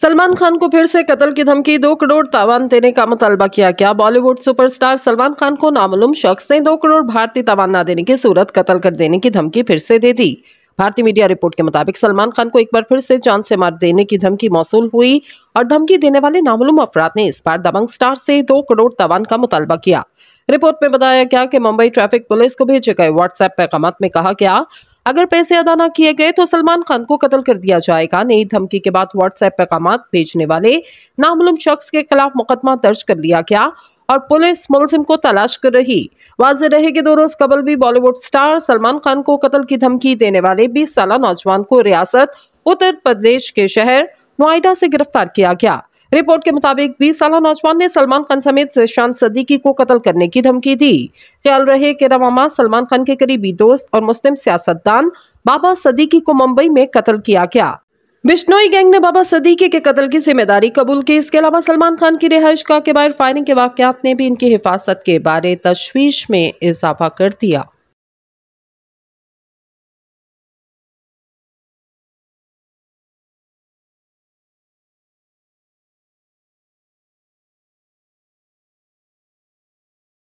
सलमान खान को फिर से कत्ल की धमकी, 2 करोड़ तावान देने का मुतालबा किया गया। बॉलीवुड सुपरस्टार सलमान खान को नामालूम शख्स ने 2 करोड़ भारतीय तावान न देने की सूरत कत्ल कर देने की धमकी फिर से दे दी। भारतीय मीडिया रिपोर्ट के मुताबिक सलमान खान को एक बार फिर से जान से मार देने की धमकी मौसूल हुई और धमकी देने वाले नामालूम अफराद ने इस बार दबंग स्टार से 2 करोड़ तावान का मुतालबा किया। रिपोर्ट में बताया गया कि मुंबई ट्रैफिक पुलिस को भेजे गए व्हाट्सएप पैगाम में कहा गया, अगर पैसे अदा न किए गए तो सलमान खान को कत्ल कर दिया जाएगा। नई धमकी के बाद व्हाट्सएप पैगाम भेजने वाले नामालूम शख्स के खिलाफ मुकदमा दर्ज कर लिया गया और पुलिस मुलजिम को तलाश कर रही। वाज़ेह रहे कि 2 रोज कबल भी बॉलीवुड स्टार सलमान खान को कत्ल की धमकी देने वाले 20 साल नौजवान को रियासत उत्तर प्रदेश के शहर नोएडा से गिरफ्तार किया गया। रिपोर्ट के मुताबिक 20 साल नौजवान ने सलमान खान समेत ज़ीशान सदीकी को कत्ल करने की धमकी दी। ख्याल रहे कि रवा माह सलमान खान के करीबी दोस्त और मुस्लिम सियासतदान बाबा सदीकी को मुंबई में कत्ल किया गया। बिश्नोई गैंग ने बाबा सदीकी के कत्ल की जिम्मेदारी कबूल की। इसके अलावा सलमान खान की रिहाइशगाह के बाहर फायरिंग के वाकयात ने भी इनकी हिफाजत के बारे तशवीश में इजाफा कर दिया।